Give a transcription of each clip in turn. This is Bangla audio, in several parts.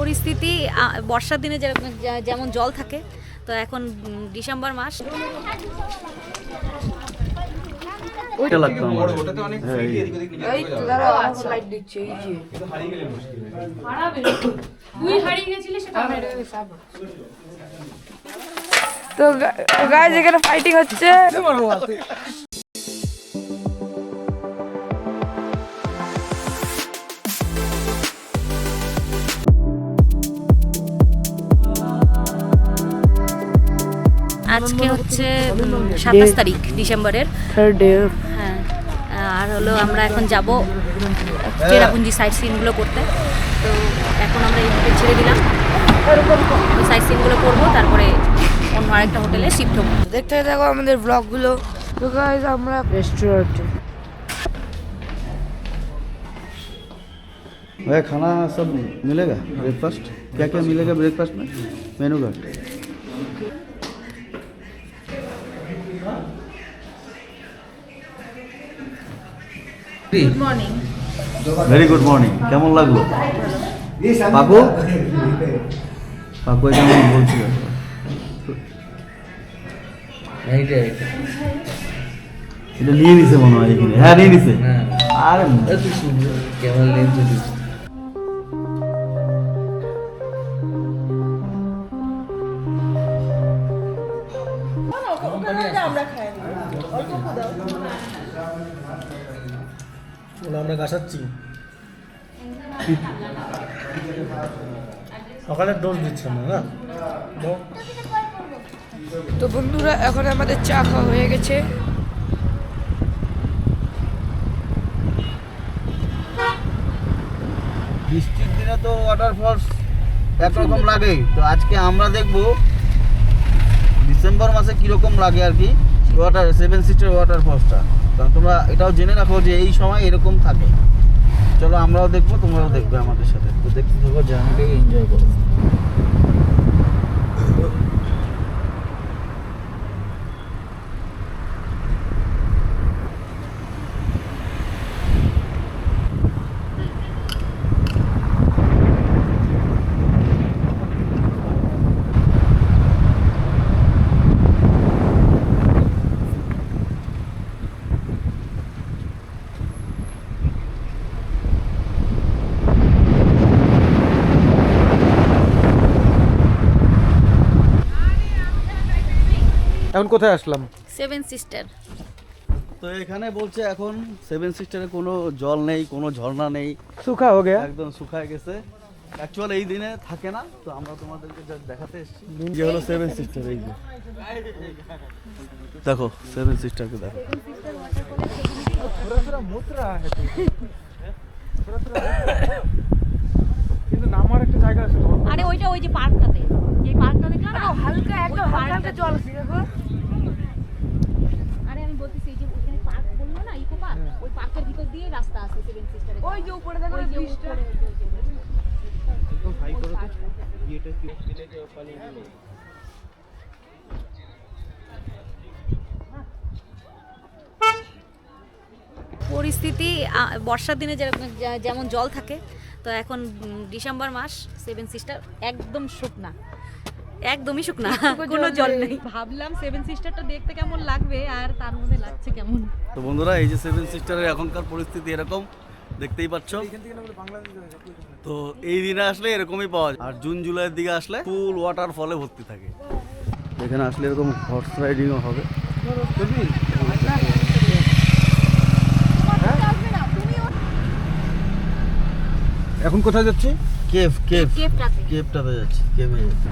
পরিস্থিতি বর্ষার দিনে যেমন জল থাকে, তো এখন ডিসেম্বর মাস। ওইটা লাগতো আমার। এই তো দাঁড়াও, আমার লাইট দিচ্ছে এই যে। তুই হারিয়ে গেছিলিস সেটা তো গাইস এখানে ফাইটিং হচ্ছে। আজকে হচ্ছে 27 তারিখ ডিসেম্বরের। হ্যাঁ, আর হলো আমরা এখন যাব চেরাপুঞ্জি সাইট সিনগুলো করতে। তো এখন আমরা এই হোটেল ছেড়ে দিলাম, ওই সাইট সিনগুলো করবো, তারপরে অন্য আরেকটা হোটেলে শিফট হবো। দেখতে থাকো আমাদের ব্লগগুলো। তো গাইস আমরা রেস্টুরেন্টে। भैया खाना सब मिलेगा? ब्रेकफास्ट क्या क्या मिलेगा ब्रेकफास्ट में? Menu card. Good morning. Very good morning. কেমন লাগলো পাকু? পাকু কেমন বলছিল? এটা নিয়ে নিছে মনে হয় এখানে। হ্যাঁ নিয়ে নিছে। আরে এত সুন্দর কেমন লেন্স দিছে। আমরা গাছাচ্ছি সকালের ডোজ দিচ্ছে না। তো বন্ধুরা এখন আমাদের চা খাওয়া হয়ে গেছে। বৃষ্টির দিনে তো ওয়াটারফলস একরকম লাগে, তো আজকে আমরা দেখব ডিসেম্বর মাসে কীরকম লাগে আর কি ওয়াটার 7 সিস্টার ওয়াটারফলসটা। কারণ তোমরা এটাও জেনে রাখো যে এই সময় এরকম থাকে। চলো আমরাও দেখবো, তোমরাও দেখবে আমাদের সাথে। তো দেখতে থাকো, জার্নিটাকে এনজয় করো। এখন কোথায় আসলাম? 7 সিস্টার। তো এখানে বলছে এখন 7 সিস্টারে কোনো জল নেই, কোনো ঝর্ণা নেই, সুখা হয়ে গেছে, একদম শুকায় গেছে। অ্যাকচুয়ালি এই দিনে থাকে না, তো আমরা তোমাদেরকে জাস্ট দেখাতে এসেছি। যে হলো 7 সিস্টার, এই যে দেখো 7 সিস্টারকে দেখো। কিন্তু নামার একটা জায়গা আছে। আরে ওইটা ওই যে পার্কটাতে, যে পার্কটা দেখলাম না, হালকা একদম হালকা জল আছে দেখো। আরে আমি বলতেছি এই যে ওখানে পার্ক বললো না, ইকো পার্ক, ওই পার্কের ভিতর দিয়ে রাস্তা আছে 7 সিস্টারে। ওই যে উপরে দেখো ওই যে ব্রিজটা। উপরে একদম হাই করো তো এটা কি পানি পরিস্থিতি বর্ষার দিনে যেমন জল থাকে, তো এখন ডিসেম্বর মাস 7 সিস্টার একদম শুকনা, একদমই শুকনা, কোনো জল নেই। ভাবলাম 7 সিস্টারটা দেখতে কেমন লাগবে, আর তার মধ্যে লাগছে কেমন। তো বন্ধুরা এই যে 7 সিস্টারের এখনকার পরিস্থিতি এরকম, দেখতেই পাচ্ছ। তো এই দিনে আসলে এরকমই পাওয়া যায়, আর জুন জুলাইয়ের দিকে আসলে ফুল ওয়াটার ফলে ভর্তি থাকে। এখানে আসলে এরকম হর্স রাইডিংও হবে। এখন কোথায় যাচ্ছি? কেভটাতে যাচ্ছি, কেভে যাচ্ছি।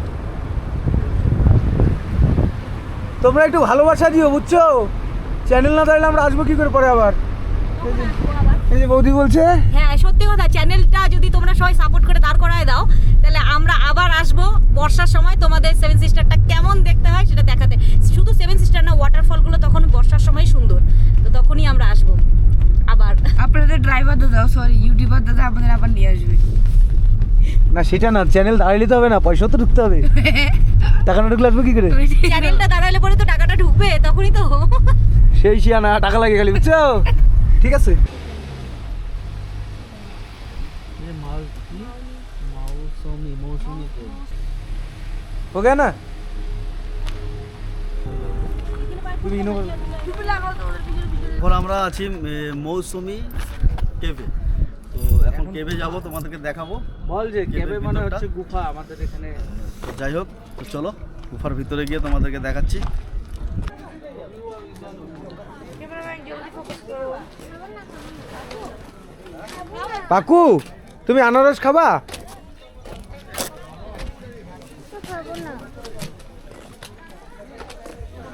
তোমরা একটু ভালোবাসা দিও, বুঝছো? চ্যানেল না থাকলে আমরা আসবো কি করে পরে আবার? এই যে বৌদি বলছে, হ্যাঁ সত্যি কথা, চ্যানেলটা যদি তোমরা সবাই সাপোর্ট করে দাঁড় করায় দাও, তাহলে আমরা আবার আসবো বর্ষার সময় তোমাদের 7 সিস্টারটা কেমন দেখতে হয় সেটা দেখাতে। শুধু 7 সিস্টার না, ওয়াটারফলগুলো তখন বর্ষার সময় সুন্দর, তো তখনই আমরা আসবো আবার। আপনাদের ড্রাইভার দাদা, সরি ইউটিউবার দাদা আমাদের আবার নিয়ে আসবে। না সেটা না, চ্যানেল দাঁড়াইলে তো হবে না, পয়সা তো ঢুকতে হবে। টাকা না ঢুকলে আসবে কি করে? চ্যানেলটা দাঁড়ালে পরে তো টাকাটা ঢুকবে, তখনই তো। সেই শিয়া না, টাকা লাগে খালি, বুঝছো? ঠিক আছে। हो गया ना? এখন আমরা আছি মৌসুমি কেভে। তো এখন কেভে যাব, তোমাদেরকে দেখাবো। বল যে কেবে মানে ভিতরটা। হচ্ছে গুফা আমাদের এখানে। যাই হোক, তো চলো গুফার ভিতরে গিয়ে তোমাদেরকে দেখাচ্ছি। কাকু তুমি আনারস খাবা?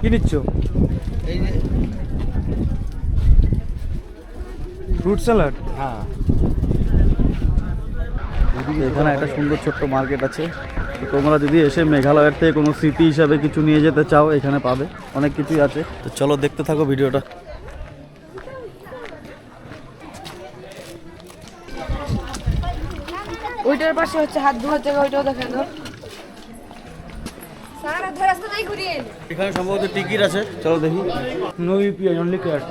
কি নিচ্ছ? এই যে ফ্রুট স্যালাড। হ্যাঁ, এখানে একটা সুন্দর ছোট্ট মার্কেট আছে। তো তোমরা যদি এসে মেঘালয়ের থেকে কোনো স্মৃতি হিসাবে কিছু নিয়ে যেতে চাও, এখানে পাবে, অনেক কিছুই আছে। তো চলো দেখতে থাকো ভিডিওটা। ওইটার পাশে হচ্ছে হাত ধোয়ার জায়গা, ওইটাও দেখেন তো। এখানে সম্ভবত টিকিট আছে, চলো দেখি। No UPI only cash.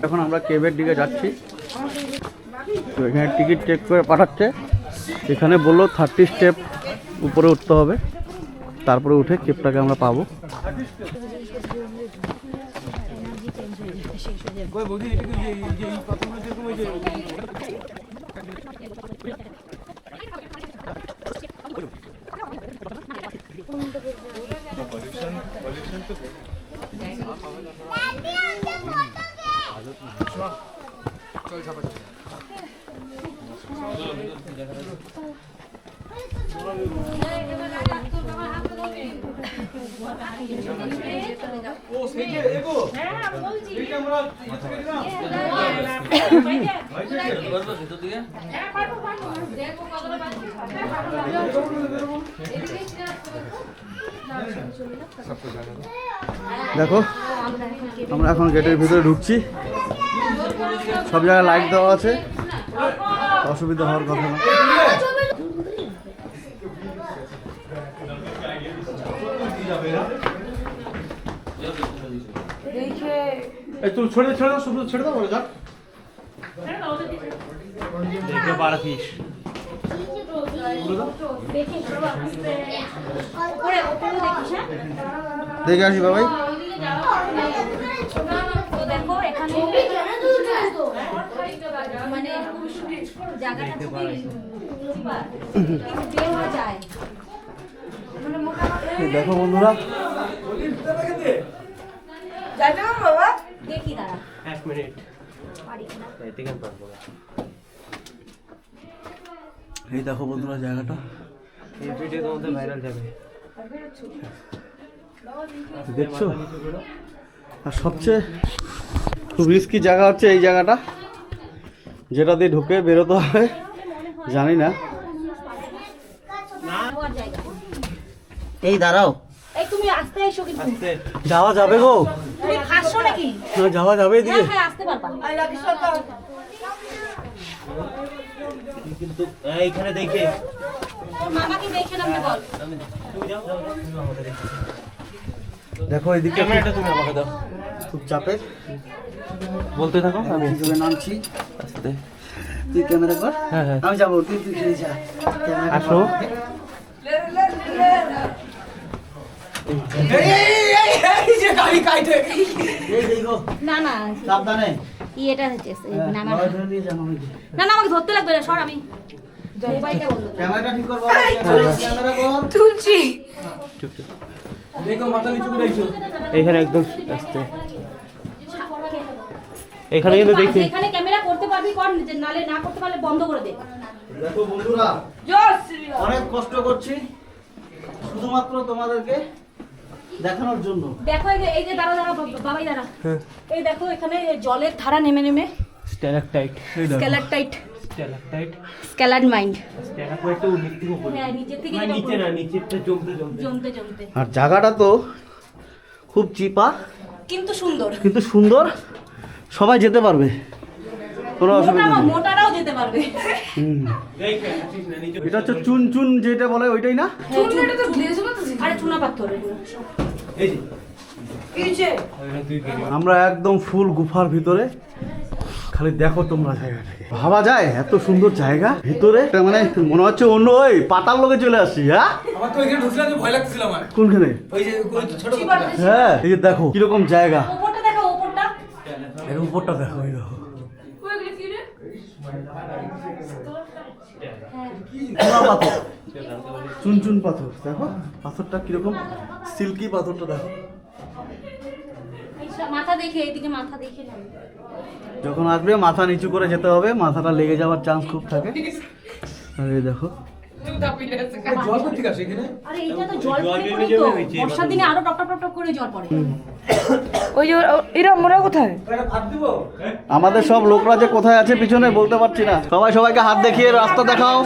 এখন আমরা কেবের দিকে যাচ্ছি। তো এখানে টিকিট চেক করে পাঠাচ্ছে। এখানে বললো 30 স্টেপ উপরে উঠতে হবে, তারপরে উঠে কেবটাকে আমরা পাবো। দেখো আমরা এখন গেটের ভিতরে ঢুকছি। সব জায়গায় লাইট দেওয়া আছে, অসুবিধা হওয়ার কথা না। তুই ছেড়ে ছেড়ে দাও, শুধু ছেড়ে দাও, বলে যাক। দেখে 12 পিস দেখে আসি বাবাই। তো দেখো এখানে মানে জায়গাটা খুবই বের হয়ে যায়। দেখো বন্ধুরা, দেখি দাঁড়া 1 মিনিট। এই দেখো বন্ধুরা জায়গাটা, এই ভিডিও তোমাদের ভাইরাল যাবে। দেখছো? আর সবচেয়ে খুব রিস্কি জায়গা হচ্ছে এই জায়গাটা, যেটা দিয়ে ঢুকে বেরোতে হবে। জানি না, এই দাঁড়াও, এই তুমি আসতে এসো কিন্তু যাওয়া যাবে গো? তুমি খাসছো নাকি? না, যাওয়া যাবে এদিকে? হ্যাঁ আসতে পারবা। কিন্তু এইখানে দেখে তোর মামাকে দেখে নামতে বল। দেখো এদিকে ক্যামেরাটা তুমি আমাকে দাও। খুব চাপের, বলতে থাকো, আমি কিভাবে নামছি। আস্তে। তুই ক্যামেরা কর, হ্যাঁ হ্যাঁ আমি যাবো, তুই তুই তুই যা। ক্যামেরাটা আসো। কর। এই দেখো, না না সাবধানে। এটা হচ্ছে না না বাবা ধরে নিয়ে যান আমাকে। না আমাকে ধরতে লাগবে না, সর আমি মোবাইলটা বললো। ক্যামেরাটা ঠিক কর বাবা, ক্যামেরা কর। তুলছি। দেখো মাথা নিচু করে রাখছো। এইখানে একদম আস্তে। এখানে কিন্তু দেখি এখানে ক্যামেরা করতে পারবি কর, নালে না করতে পারলে বন্ধ করে দে। দেখো বন্ধুরা, অনেক কষ্ট করছি শুধুমাত্র তোমাদেরকে দেখানোর জন্য। দেখো এই যে দাঁড়া দাঁড়া বাবাই দাঁড়া, এই দেখো এখানে জলের ধারা নেমে নেমে স্ট্যালাকটাইট। স্কেলারটাইট স্ট্যালাকটাইট। স্কেলার মাইন্ড। স্ট্যালাকটাইট তো নিচ থেকে উপরে। হ্যাঁ নিচে থেকে না নিচে না, নিচেরটা জমতে জমতে। জমতে জমতে আর জায়গাটা তো খুব চিপা কিন্তু সুন্দর। কিন্তু সুন্দর, সবাই যেতে পারবে, কোনো অসুবিধা নেই। মোটারাও যেতে পারবে। এটা হচ্ছে চুন চুন যেটা বলে ওইটাই না? আরে চুনা পাথর এগুলো। এই যে আমরা একদম ফুল গুফার ভিতরে। খালি দেখো তোমরা জায়গাটাকে, ভাবা যায় এত সুন্দর জায়গা ভিতরে, মানে মনে হচ্ছে অন্য ওই পাতাল লোকে চলে আসছি। হ্যাঁ আমার তো এখানে ঢুকছিলাম ভয় লাগছিল আমার। কোনখানে? ওই যে ছোট হ্যাঁ এই যে দেখো কিরকম জায়গা, উপরটা দেখো, উপরটা এর উপরটা দেখো, এই দেখো সোনা পাথর, চুন পাথর। দেখো পাথরটা কিরকম সিল্কি, পাথরটা দেখো। মাথা দেখে, এদিকে মাথা দেখে নাও। যখন আসবে মাথা নিচু করে যেতে হবে, মাথাটা লেগে যাওয়ার চান্স খুব থাকে। আর এই দেখো জল কোথা থেকে আসে এখানে? আরে এইটা তো জল পড়ে তো বর্ষার দিনে আরো টপ টপ করে জল পড়ে। ওই যে এরা মোরা কোথায়? একটা ভাত দিব? আমাদের সব লোকরা যে কোথায় আছে পিছনে বলতে পারছি না। সবাই সবাইকে হাত দেখিয়ে রাস্তা দেখাও।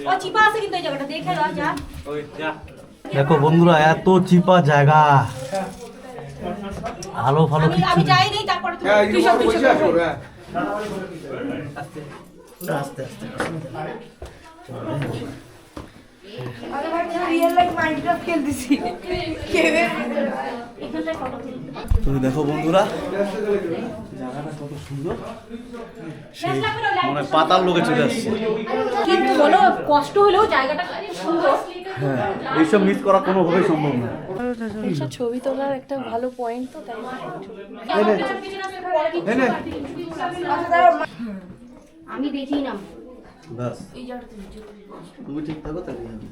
ও চিপা আছে কিন্তু এই জায়গাটা দেখে দাও যা। দেখো বন্ধুরা এত চিপা জায়গা, আলো ফালো আমি কিচ্ছু যাই নেই, তারপরে হ্যাঁ, এই তুই যে সব বসে আসো, হ্যাঁ। আস্তে আস্তে। আমি ভাবছি রিয়েল লাইফ মাইনক্রাফট খেলতেছি। এখানটায় ফটো তুলি। তুমি দেখো বন্ধুরা জায়গাটা কত সুন্দর, সেই মানে পাতাল লোকে চলে আসছে। কিন্তু বলো কষ্ট হলেও জায়গাটা সুন্দর। হ্যাঁ এইসব মিস করা কোনোভাবেই সম্ভব না। ছবি তোলার একটা ভালো পয়েন্ট তো, তাই এনে আমি দেখি না বাস তুমি ঠিক থাকো তাহলে হবে।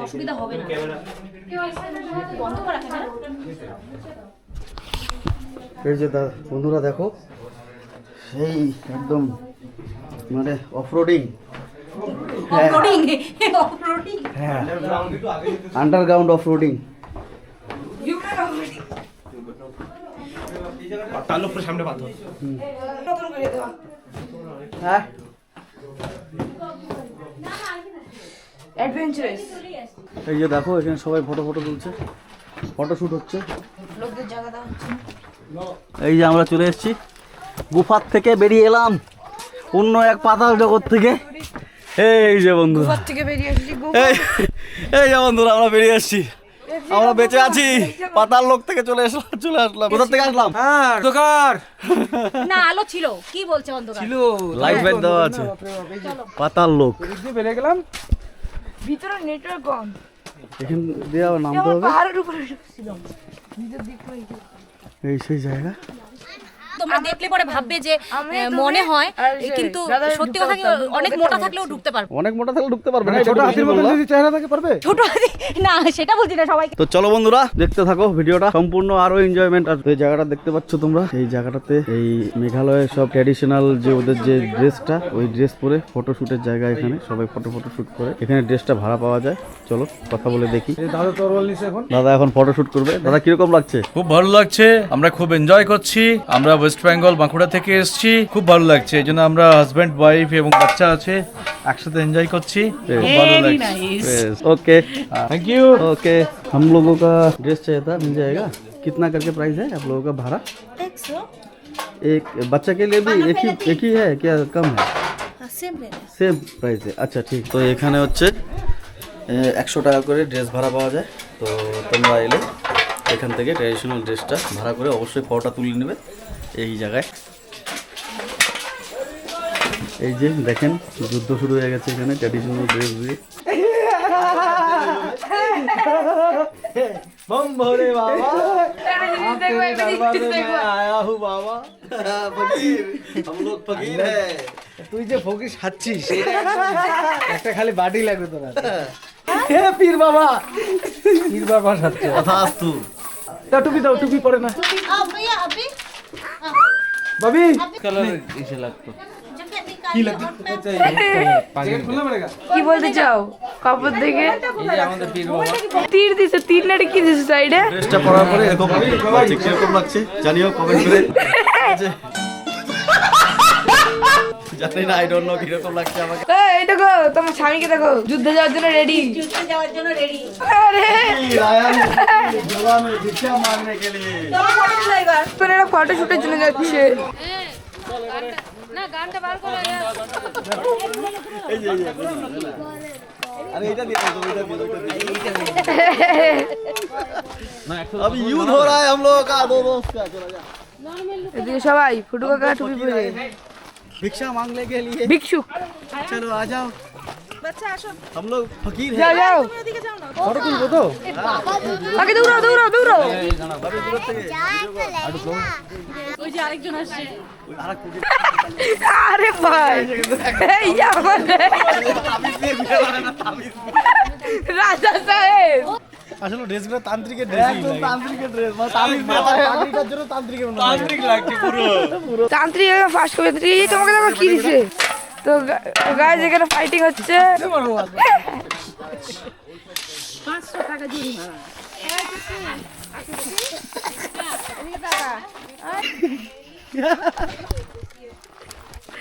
অসুবিধা হবে না। বন্ধ করা ক্যামেরা। এই যে বন্ধুরা দেখো সেই একদম মানে অফরোডিং, অফরোডিং, অফরোডিং। হ্যাঁ আন্ডারগ্রাউন্ড অফরোডিং। তার উপরে সামনে পাথর। হ্যাঁ অ্যাডভেঞ্চারাস এই যে দেখো এখানে সবাই ফটো তুলছে, ফটোশুট হচ্ছে। লোকদের জায়গা দাও। এই যে আমরা চলে এসেছি, গুফার থেকে বেরিয়ে এলাম অন্য এক পাতাল জগৎ থেকে। এই যে বন্ধুরা, গুফার থেকে বেরিয়ে এসেছি। এই যে বন্ধুরা আমরা বেরিয়ে এসেছি, আমরা বেঁচে আছি। পাতাল লোক থেকে চলে আসলাম। কোথা থেকে আসলাম? হ্যাঁ দোকান না আলো ছিল, কি বলছে অন্ধকার? ছিল, লাইট ফাইট দেওয়া আছে। পাতাল লোক এদিক দিয়ে বেরিয়ে গেলাম। ভিতরে নেটওয়ার্ক কম। এখান দিয়ে আবার নামতে আমরা হবে। পাহাড়ের উপরে ছিলাম। ভিতর দিক থেকে এই সেই জায়গা। তোমরা দেখলে পরে ভাববে যে আমি মনে হয়, আর সে কিন্তু দাদা সত্যি ঢুকতে কথা কি, পারতাম, অনেক ওকে মোটা তো থাকলেও ঢুকতে পারবে। অনেক মোটা থাকলে ঢুকতে পারবে না, ছোট এটা হাতির বেশি মতো বললাম। যদি চেহারা থাকে পারবে? ছোট হাতি না, সেটা বলছি না সবাই। তো চলো বন্ধুরা দেখতে থাকো ভিডিওটা, সম্পূর্ণ আরো এনজয়মেন্ট আসবে। এই জায়গাটা দেখতে পাচ্ছ তোমরা, এই জায়গাটাতে এই মেঘালয়ের সব ট্র্যাডিশনাল যে ওদের যে ড্রেসটা, ওই ড্রেস পরে ফটোশুটের জায়গা। এখানে সবাই ফটো শুট করে, এখানে ড্রেসটা ভাড়া পাওয়া যায়। চলো কথা বলে দেখি। এই দাদা তরোয়াল নিছে এখন। দাদা এখন ফটোশুট করবে। দাদা কিরকম লাগছে? খুব ভালো লাগছে, আমরা খুব এনজয় করছি। আমরা ওয়েস্ট বেঙ্গল বাঁকুড়া থেকে এসেছি, খুব ভালো লাগছে। এই জন্য আমরা হাজব্যান্ড ওয়াইফ এবং বাচ্চা আছে, একসাথে এনজয় করছি, খুব ভালো লাগছে। Okay thank you. ओके हम लोगों का ड्रेस चाहिए था, मिल जाएगा? कितना करके प्राइस है आप लोगों का भाड़ा? एक बच्चा के लिए भी एक ही है क्या, कम है? সেম প্রাইসে। আচ্ছা ঠিক। তো এখানে হচ্ছে 100 টাকা করে ড্রেস ভাড়া পাওয়া যায়। তো তোমরা এলে এখান থেকে ট্র্যাডিশনাল ড্রেসটা ভাড়া করে অবশ্যই ফটোটা তুলে নেবে এই জায়গায়। এই যে দেখেন যুদ্ধ শুরু হয়ে গেছে এখানে ট্র্যাডিশনাল ড্রেস দিয়ে। बम भोले बाबा आपके दरबार में मैं आया हूँ बाबा। फकीर, हम लोग फकीर है। তুই যে ফকির সাচ্ছিস সেটা একটা খালি বাটি লাগবে তোর হাতে। হে পীর বাবা, পীর বাবা সাচ্ছে। तथास्तु। দাও টুপি, দাও টুপি পরে না ভাবি। কি বলতে চাও? কাপড় দেখে তীর দিছে, তীর নাটে কি দিছে সাইডে? ড্রেসটা পরার পরে এরকম লাগছে, কিরকম লাগছে জানিও কমেন্ট করে। জানি না, আই ডোন্ট নো কিরকম লাগছে আমাকে। এই দেখো তোমার স্বামীকে দেখো, যুদ্ধে যাওয়ার জন্য রেডি। যুদ্ধে যাওয়ার জন্য রেডি। আরে आया हूँ जवा में भिक्षा मांगने के लिए। তোর এরা ফটো শুটের জন্য যাচ্ছে। এই যে अरे इधर दिया तो इधर अभी यूथ हो रहा है हम लोगों का दो दोस्त का चला जा এদিকে সবাই ফুটু কাকা টুপি পরে भिक्षा मांगने के लिए ভিক্ষুক चलो आ जाओ हम लोग फकीर যাও हैं যাও फोटो तुमको तो আগে দৌড়াও দৌড়াও দৌড়াও अभी दूर থেকে আরে ভাই এই আমাদের রাজা সাহেব আসলে ড্রেসগুলো তান্ত্রিকের ড্রেসই লাগে তান্ত্রিকের ড্রেস মানে তান্ত্রিক তান্ত্রিকের জন্য তান্ত্রিকের মনে হয় তান্ত্রিক লাগছে পুরো তান্ত্রিক ফার্স্ট করে দিই তোমাকে আবার কি দিছে তো গাইস এখানে ফাইটিং হচ্ছে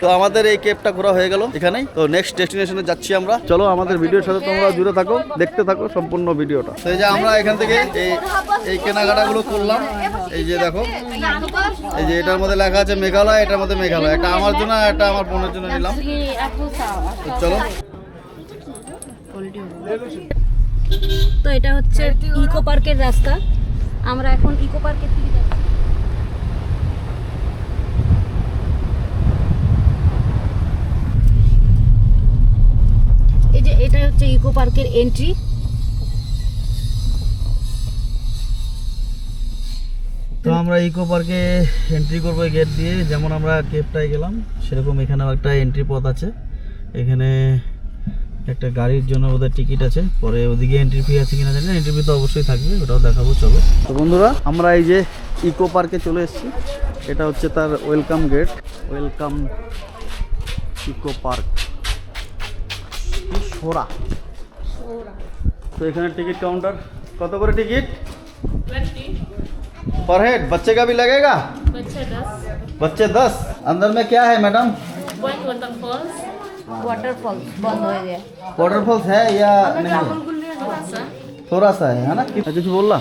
তো আমাদের এই কেপটা ঘোরা হয়ে গেল এখানেই তো নেক্সট ডেস্টিনেশনে যাচ্ছি আমরা চলো আমাদের ভিডিওর সাথে তোমরা জুড়ে থাকো দেখতে থাকো সম্পূর্ণ ভিডিওটা তো এই যে আমরা এখান থেকে এই কেনাকাটাগুলো করলাম এই যে দেখো এই যে এটার মধ্যে লেখা আছে মেঘালয় এটার মধ্যে মেঘালয় একটা আমার জন্য আর একটা আমার বোনের জন্য নিলাম তো চলো তো এটা হচ্ছে ইকো পার্কের রাস্তা আমরা এখন ইকো পার্কের দিকে যাচ্ছি এই যে এটা হচ্ছে ইকো পার্কের এন্ট্রি তো আমরা ইকো পার্কে এন্ট্রি করবো গেট দিয়ে যেমন আমরা কেপটায় গেলাম সেরকম এখানেও একটা এন্ট্রি পথ আছে এখানে একটা গাড়ির জন্য ওদের টিকিট আছে পরে ওদিকে এন্ট্রি ফি আছে কিনা জানি না এন্ট্রি ফি তো অবশ্যই থাকবে ওটাও দেখাবো চলো তো বন্ধুরা আমরা এই যে ইকো পার্কে চলে এসেছি এটা হচ্ছে তার welcome gate welcome eco park সোরা तो এখানে টিকিট কাউন্টার কত করে টিকিট 20 पर हेड बच्चे का भी लगेगा बच्चे 10 अंदर में क्या है मैडम ওয়াটারফল বন্ধ হয়ে যায় वाटरफॉल्स है या नहीं है थोड़ा सा है ना कुछ बोल रहा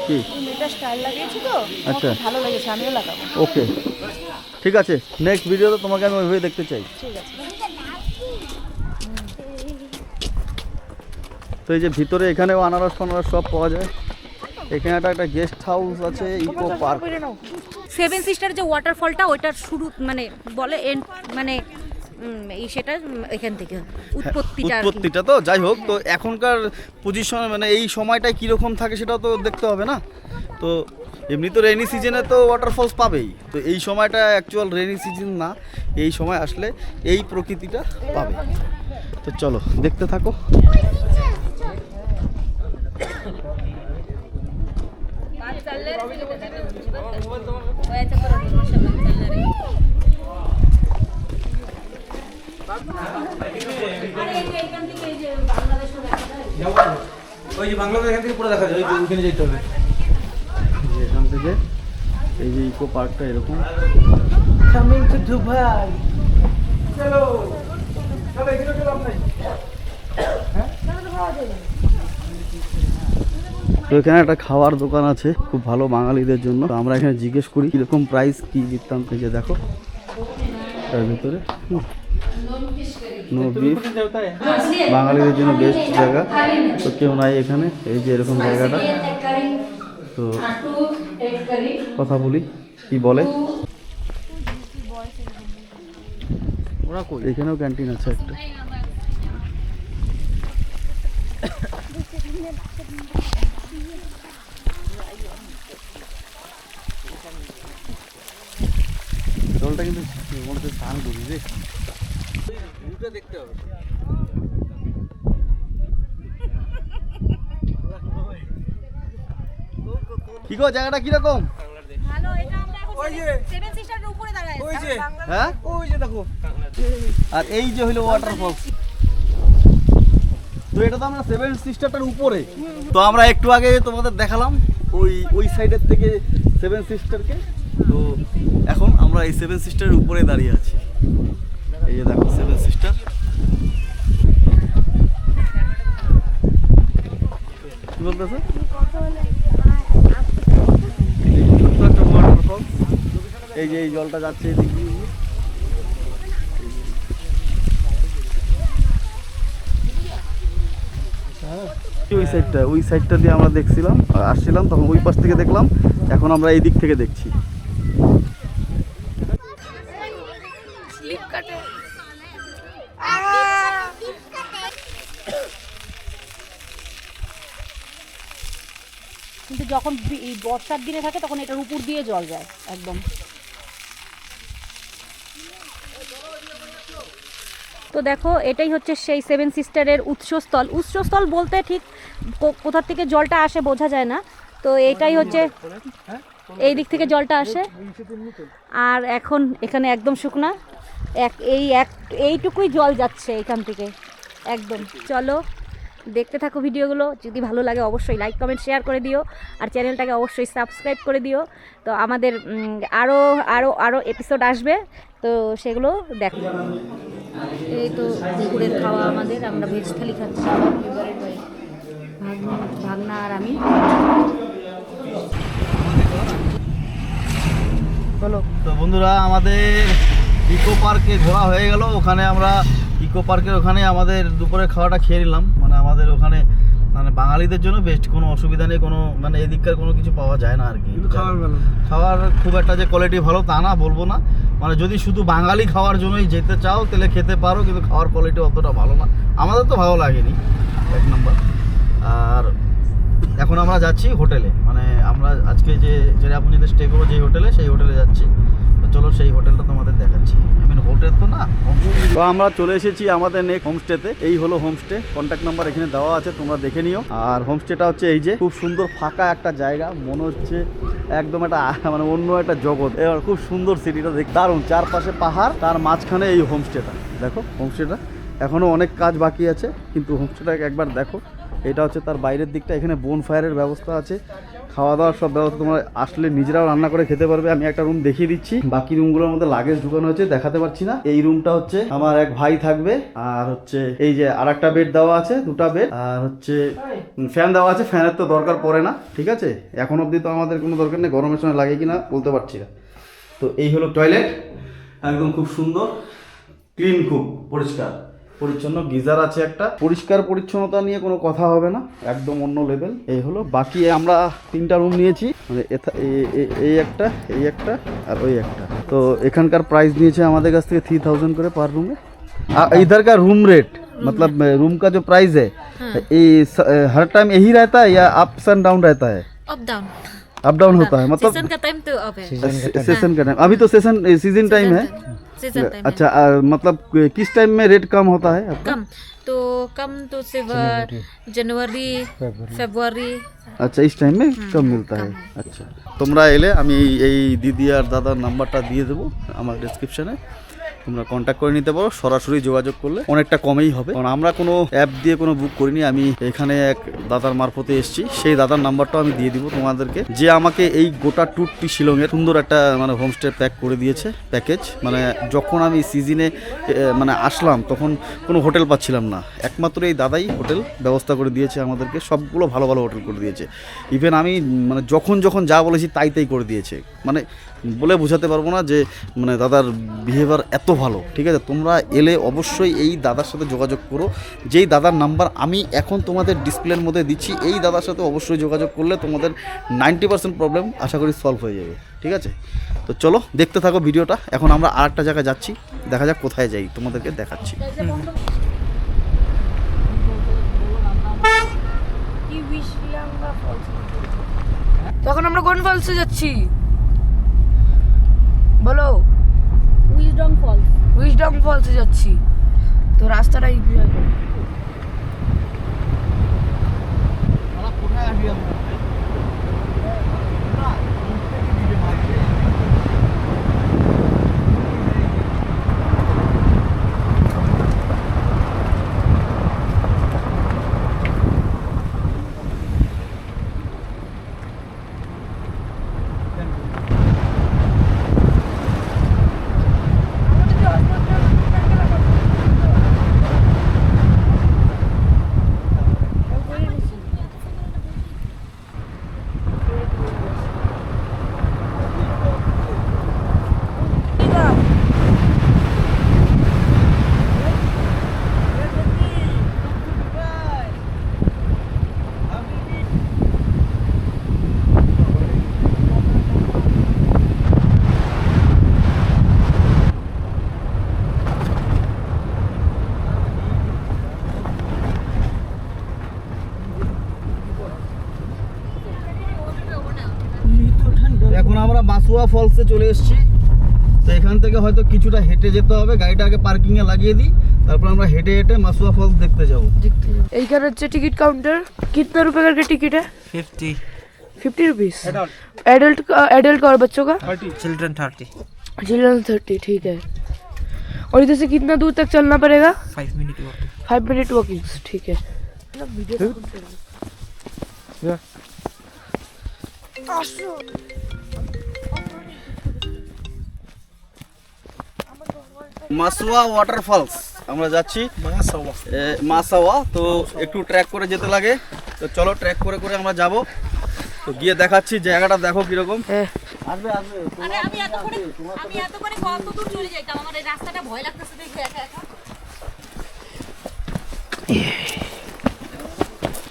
কি এটা স্টাইল লাগিয়েছি তো আচ্ছা ভালো লেগেছে আমিও লাগাবো ওকে ঠিক আছে নেক্সট ভিডিওতে তোমাকে আমি ওইভাবে দেখতে চাই ঠিক আছে তো এই যে ভিতরে এখানেও আনারস ফানারস সব পাওয়া যায় এখানে একটা গেস্ট হাউস আছে ইকো পার্ক সেভেন সিস্টার যে ওয়াটারফলটা ওইটার শুরু মানে বলে এন্ড মানে সেটা এখান থেকে উৎপত্তিটা আর কি। উৎপত্তিটা তো যাই হোক তো এখনকার পজিশন মানে এই সময়টায় কীরকম থাকে সেটাও তো দেখতে হবে না তো এমনি তো রেনি সিজনে তো ওয়াটারফলস পাবেই তো এই সময়টা অ্যাকচুয়াল রেনি সিজন না এই সময় আসলে এই প্রকৃতিটা পাবে তো চলো দেখতে থাকো ওই যে বাংলাদেশ এখান থেকে পুরো দেখা যায় ওইখানে যেতে হবে এখান থেকে এই যে ইকো পার্কটা এরকম কামিং টু দুবাই চলো চলো এখানে চলো আপনি তো এখানে একটা খাওয়ার দোকান আছে খুব ভালো বাঙালিদের জন্য তো আমরা এখানে জিজ্ঞেস করি কিরকম প্রাইস কি বৃত্তান্ত যে দেখো তার ভিতরে নো বিফ বাঙালিদের জন্য বেস্ট জায়গা তো কেউ নাই এখানে এই যে এরকম জায়গাটা তো কথা বলি কি বলে ওরা কই এখানেও ক্যান্টিন আছে একটা জলটা কিন্তু মনে হচ্ছে স্নান করি রে দেখতে হবে কি গো জায়গাটা কিরকম ভালো এটা আমরা এখন সেভেন সিস্টারের উপরে দাঁড়াই ওই যে হ্যাঁ ওই যে দেখো আর এই যে হইলো ওয়াটারফলস তো এটা তো আমরা সেভেন সিস্টারটার উপরে তো আমরা একটু আগে তোমাদের দেখালাম ওই সাইডের থেকে সেভেন সিস্টারকে তো এখন আমরা এই সেভেন সিস্টারের উপরে দাঁড়িয়ে আছি এই যে দেখো সেভেন সিস্টার কি বলতেছে এই যে এই জলটা যাচ্ছে এদিক দিয়ে ওই সাইডটা দিয়ে আমরা দেখছিলাম, আসছিলাম তখন ওই পাশ থেকে দেখলাম, এখন আমরা এই দিক থেকে দেখছি। কিন্তু যখন বর্ষার দিনে থাকে তখন এটার উপর দিয়ে জল যায় একদম। তো দেখো এটাই হচ্ছে সেই সেভেন সিস্টারের উৎসস্থল। উৎসস্থল বলতে ঠিক কোথা থেকে জলটা আসে বোঝা যায় না, তো এটাই হচ্ছে এই দিক থেকে জলটা আসে। আর এখন এখানে একদম শুকনা, এইটুকুই জল যাচ্ছে এখান থেকে একদম। চলো দেখতে থাকো ভিডিওগুলো, যদি ভালো লাগে অবশ্যই লাইক কমেন্ট শেয়ার করে দিও, আর চ্যানেলটাকে অবশ্যই সাবস্ক্রাইব করে দিও। তো আমাদের আরও আরও আরও এপিসোড আসবে, তো সেগুলো দেখো। এই তো দুপুরের খাওয়া আমাদের, আমরা ভেজ থালি খাচ্ছি, ভাগনা আর আমি। বলো। তো বন্ধুরা, আমাদের ইকো পার্কে ঘোরা হয়ে গেল। ওখানে আমরা ইকো পার্কের ওখানে আমাদের দুপুরের খাওয়াটা খেয়ে নিলাম। মানে আমাদের ওখানে মানে বাঙালিদের জন্য বেস্ট, কোনো অসুবিধা নেই, কোনো মানে এদিককার কোনো কিছু পাওয়া যায় না আর কি। খাওয়ার খুব একটা যে কোয়ালিটি ভালো তা না বলবো না, মানে যদি শুধু বাঙালি খাওয়ার জন্যই যেতে চাও তাহলে খেতে পারো, কিন্তু খাওয়ার কোয়ালিটি অতটা ভালো না, আমাদের তো ভালো লাগেনি এক নম্বর। আর এখন আমরা যাচ্ছি হোটেলে, মানে আমরা আজকে যে চেরাপুঞ্জিতে স্টে করবো যে হোটেলে, সেই হোটেলে যাচ্ছি। তো চলো সেই হোটেলটা তোমাদের দেখাচ্ছি। হোটেল তো না, তো আমরা চলে এসেছি আমাদের নেক্সট হোমস্টেতে। এই হলো হোমস্টে, কন্ট্যাক্ট নাম্বার এখানে দেওয়া আছে, তোমরা দেখে নিও। আর হোমস্টেটা হচ্ছে এই যে খুব সুন্দর ফাঁকা একটা জায়গা, মনে হচ্ছে একদম একটা মানে অন্য একটা জগৎ। এবার খুব সুন্দর সিটিটা দেখ, দারুণ, চারপাশে পাহাড়, তার মাঝখানে এই হোমস্টেটা। দেখো হোমস্টেটা এখনো অনেক কাজ বাকি আছে, কিন্তু হোমস্টেটাকে একবার দেখো। এটা হচ্ছে তার বাইরের দিকটা, এখানে বোন ফায়ারের ব্যবস্থা আছে, খাওয়া দাওয়ার সব ব্যবস্থা, তোমরা আসলে নিজেরাও রান্না করে খেতে পারবে। আমি একটা রুম দেখিয়ে দিচ্ছি, বাকি রুমগুলোর মধ্যে লাগেজ ঢুকানো হয়েছে, দেখাতে পারছি না। এই রুমটা হচ্ছে আমার এক ভাই থাকবে, আর হচ্ছে এই যে আর একটা বেড দেওয়া আছে, দুটা বেড, আর হচ্ছে ফ্যান দেওয়া আছে। ফ্যানের তো দরকার পড়ে না, ঠিক আছে, এখন অবধি তো আমাদের কোনো দরকার নেই, গরমের সময় লাগে কিনা বলতে পারছি না। তো এই হলো টয়লেট, একদম খুব সুন্দর, ক্লিন, খুব পরিষ্কার পরিচ্ছন্ন, গিজার আছে একটা। পরিষ্কার পরিচ্ছন্নতা নিয়ে কোনো কথা হবে না, একদম অন্য লেভেল। এই হলো, বাকি আমরা 3টা রুম নিয়েছি, মানে এই একটা, এই একটা আর ওই একটা। তো এখানকার প্রাইস নিয়েছে আমাদের কাছ থেকে 3000 করে পার रूम में। इधर का रूम रेट मतलब रूम का जो प्राइस है ये हर टाइम यही रहता है या अप्स एंड डाउन रहता है? अप डाउन होता है, मतलब सीजन का टाइम तो अब है, सेशन का टाइम, अभी तो सीजन टाइम है। अच्छा, मतलब किस टाइम में रेट कम होता है आपका? कम तो सिर्फ जनवरी फरवरी। अच्छा, इस टाइम में कम मिलता है। अच्छा, তোমরা এলে আমি এই দিদি আর দাদার নাম্বারটা দিয়ে দেবো আমার ডেসক্রিপশনে, তোমরা কন্ট্যাক্ট করে নিতে পারো। সরাসরি যোগাযোগ করলে অনেকটা কমেই হবে, কারণ আমরা কোনো অ্যাপ দিয়ে কোনো বুক করিনি। আমি এখানে এক দাদার মারফতে এসেছি, সেই দাদার নাম্বারটাও আমি দিয়ে দিব তোমাদেরকে, যে আমাকে এই গোটা ট্যুরটি শিলংয়ের সুন্দর একটা মানে হোমস্টে প্যাক করে দিয়েছে, প্যাকেজ। মানে যখন আমি সিজনে মানে আসলাম তখন কোনো হোটেল পাচ্ছিলাম না, একমাত্র এই দাদাই হোটেল ব্যবস্থা করে দিয়েছে আমাদেরকে, সবগুলো ভালো ভালো হোটেল করে দিয়েছে। ইভেন আমি মানে যখন যা বলেছি তাই করে দিয়েছে, মানে বলে বোঝাতে পারবো না যে মানে দাদার বিহেভিয়ার এত ভালো। ঠিক আছে, তোমরা এলে অবশ্যই এই দাদার সাথে যোগাযোগ করো, যেই দাদার নাম্বার আমি এখন তোমাদের ডিসপ্লের মধ্যে দিচ্ছি। এই দাদার সাথে অবশ্যই যোগাযোগ করলে তোমাদের 90% প্রবলেম আশা করি সলভ হয়ে যাবে। ঠিক আছে, তো চলো দেখতে থাকো ভিডিওটা। এখন আমরা আর একটা জায়গায় যাচ্ছি, দেখা যাক কোথায় যাই, তোমাদেরকে দেখাচ্ছি। তখন আমরা কোন ফলসে যাচ্ছি বলো? উইজডম ফলসে যাচ্ছি। তো রাস্তাটা এনজয় করো। আমরা মাসুয়া ফলসে চলে এসেছি। তো এখান থেকে হয়তো কিছুটা হেঁটে যেতে হবে, গাড়িটা আগে পার্কিংয়ে লাগিয়ে দিই, তারপর আমরা হেঁটে হেঁটে মাসুয়া ফলস দেখতে যাব। এইখানে হচ্ছে টিকিট কাউंटर। कितना रुपए करके टिकट है? 50 रुपीस। एडल्ट का और बच्चों का? चिल्ड्रन 30। चिल्ड्रन 30, ठीक है। और इधर से कितना दूर तक चलना पड़ेगा? 5 मिनट वॉकिंग। 5 मिनट वॉकिंग, ठीक है। মাসুয়া ওয়াটারফলস আমরা যাচ্ছি, মাসাওয়া। তো একটু ট্র্যাক করে যেতে লাগে, তো চলো ট্র্যাক করে করে আমরা যাব। তো গিয়ে দেখাচ্ছি, জায়গাটা দেখো কিরকম। আসবে আসবে। আমি এতক্ষণে কত দূর চলে যাইতাম, আমার এই রাস্তাটা ভয় লাগতেছে দেখে একা একা।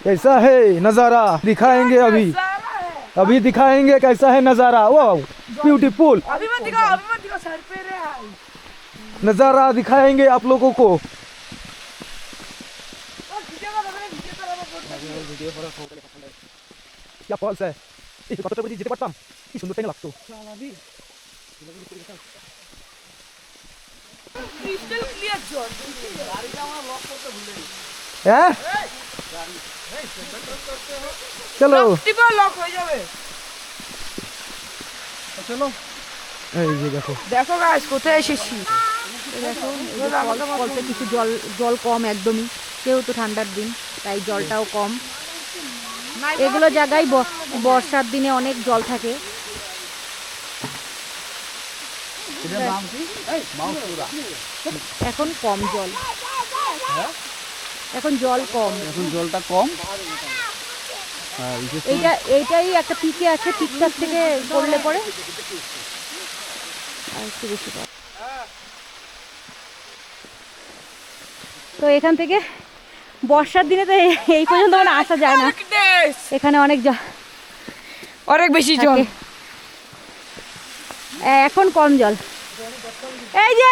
कैसा है नज़ारा दिखाएंगे अभी दिखाएंगे कैसा है नज़ारा। वाह ब्यूटीफुल अभी मत दिखाओ सर पे रे। नज़ारा दिखाएंगे आप लोगों को। क्या फॉल्स है, এই কতটা বুঝি যেতে পারতাম, কি সুন্দর টাইম লাগতো। ক্রিস্টাল ক্লিয়ার জল। হ্যাঁ চলো টিপা লক হয়ে যাবে। চলো। এই যে দেখো দেখো গাইস কোথায় এসেছি। দেখো কলসে কিছু জল কম একদমই, যেহেতু ঠান্ডার দিন তাই জলটাও কম। এগুলো জায়গায় বর্ষার দিনে অনেক জল থাকে। এখন কম জল, এখন জল কম, এখন জলটা কম। এইটাই একটা পিকে আছে, পিকটার থেকে করলে পরে আর একটু বেশি পাওয়া। তো এখান থেকে বর্ষার দিনে তো এই পর্যন্ত মানে আসা যায় না, এখানে অনেক অনেক বেশি জল। এখন কম জল। এই যে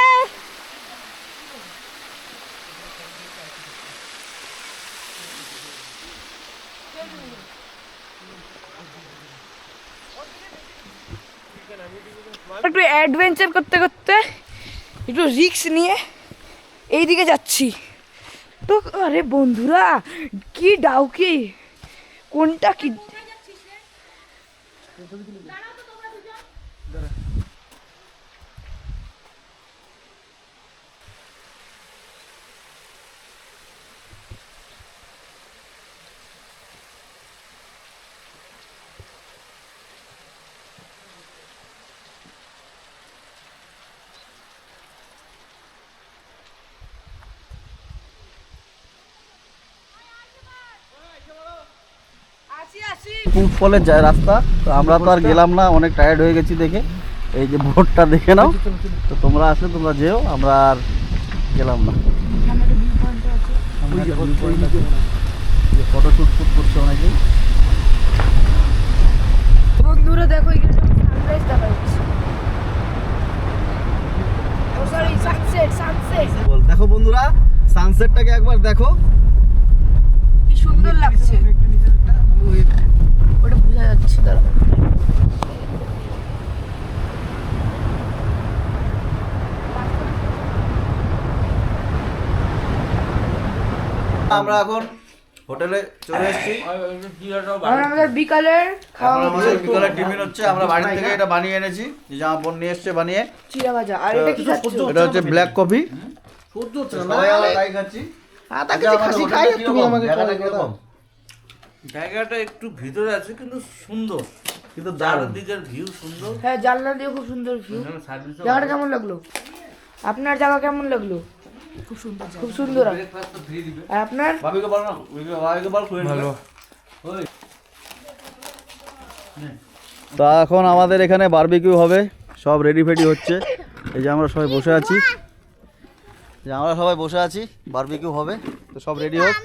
একটু অ্যাডভেঞ্চার করতে করতে একটু রিস্ক নিয়ে এইদিকে যাচ্ছি। তো আরে বন্ধুরা কি ডাউকি, কোনটা কি ফুটফলের যায় রাস্তা। তো আমরা তো আর গেলাম না, অনেক টায়ার্ড হয়ে গেছি দেখে। এই যে বোর্ডটা দেখে নাও, তো তোমরা আসলে তোমরা যেও, আমরা আর গেলাম না। ফটো শুট করছে অনেকেই। বন্ধুরা দেখো এখানে সানরাইজ দেখা যাচ্ছে। ও সরি সানসেট। দেখো বন্ধুরা, সানসেটটাকে একবার দেখো, কি সুন্দর লাগছে। ওটা বোঝা যাচ্ছে দাঁড়া। আমরা এখন হোটেলে চলে এসেছি। আমাদের বিকালের খাওয়া আমাদের বিকালের টিফিন হচ্ছে, আমরা বাড়ি থেকে এটা বানিয়ে এনেছি, যে আমার বোন নিয়ে এসছে বানিয়ে। চিড়া ভাজা। আর এটা কি খাচ্ছ? এটা হচ্ছে ব্ল্যাক কফি। সবাই আমরা তাই খাচ্ছি। জায়গাটা একটু ভিতরে আছে কিন্তু সুন্দর, কিন্তু চারদিকের ভিউ সুন্দর। হ্যাঁ জানলা দিয়ে খুব সুন্দর ভিউ। জায়গাটা কেমন লাগলো? আপনার জায়গা কেমন লাগলো? খুব সুন্দর। আর আপনার? ভাবিকে বল না, ভাবিকে বল ভালো। তা এখন আমাদের এখানে বারবিকিউ হবে, সব রেডি ফেডি হচ্ছে। এই যে আমরা সবাই বসে আছি, বারবিকিউ হবে। তো সব রেডি হোক,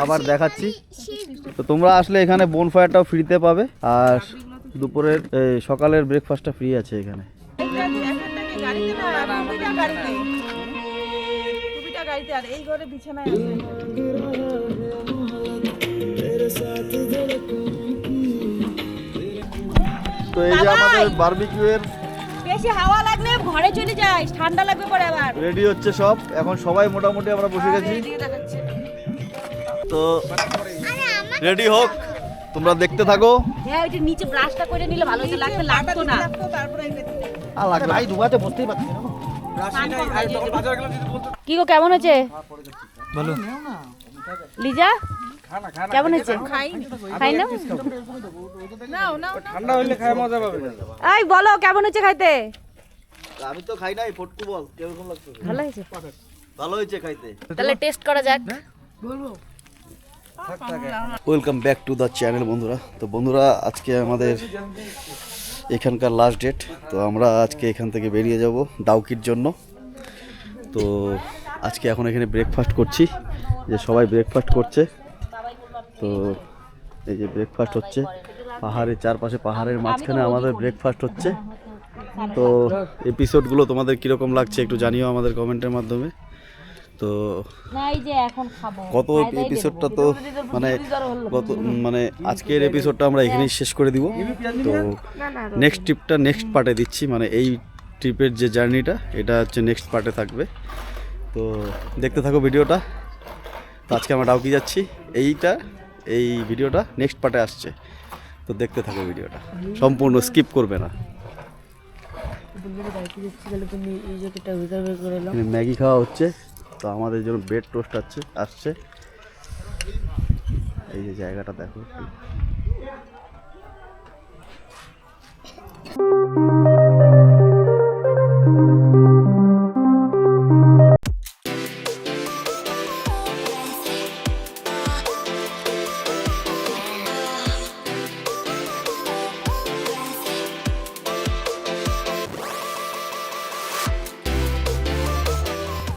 আবার দেখাচ্ছি। তো তোমরা আসলে এখানে বোনফায়ারটাও ফ্রিতে পাবে, আর দুপুরের সকালের ব্রেকফাস্টটা ফ্রি আছে এখানে। এই ঘরে বিছানায় আছে। তো এই যে আমাদের বারবিকিউ এর বেশি হাওয়া লাগলে ঘরে চলে যাই, ঠান্ডা লাগবে পরে আবার। রেডি হচ্ছে সব, এখন সবাই মোটামুটি আমরা বসে গেছি। তো রেডি হোক, তোমরা দেখতে থাকো। হ্যাঁ ওইটা নিচে ব্রাশটা করে নিলে ভালো হতো, লাগতো না। আর লাগবে ভাই, ধুয়াতে বসতেই পারছি না। কি গো কেমন হয়েছে বলো লিজা? কেমন হয়েছে? খাই না ঠান্ডা হইলে খায় মজা পাবে না। এই বলো কেমন হয়েছে খাইতে? আমি তো খাই নাই, ফটকু বল কেমন লাগছে? ভালো হয়েছে। ভালো হয়েছে খাইতে। তাহলে টেস্ট করা যাক। Welcome back to the channel বন্ধুরা। তো বন্ধুরা, আজকে আমাদের এখানকার লাস্ট ডেট। তো আমরা আজকে এখান থেকে বেরিয়ে যাব ডাউকির জন্য। তো আজকে এখন এখানে ব্রেকফাস্ট করছি, যে সবাই ব্রেকফাস্ট করছে। তো এই যে ব্রেকফাস্ট হচ্ছে পাহাড়ের চারপাশে, পাহাড়ের মাঝখানে আমাদের ব্রেকফাস্ট হচ্ছে। তো এপিসোডগুলো তোমাদের কীরকম লাগছে একটু জানিও আমাদের কমেন্টের মাধ্যমে। তো গত এপিসোডটা তো মানে আজকের এপিসোডটা আমরা এখানেই শেষ করে দিব। তো নেক্সট ট্রিপটা নেক্সট পার্টে দিচ্ছি, মানে এই ট্রিপের যে জার্নিটা এটা হচ্ছে নেক্সট পার্টে থাকবে। তো দেখতে থাকো ভিডিওটা। তো আজকে আমরা ডাউকি যাচ্ছি, এই ভিডিওটা নেক্সট পার্টে আসছে। তো দেখতে থাকো ভিডিওটা, সম্পূর্ণ স্কিপ করবে না। ম্যাগি খাওয়া হচ্ছে, তো আমাদের জন্য ব্রেড টোস্ট আসছে। এই যে জায়গাটা দেখো একটু।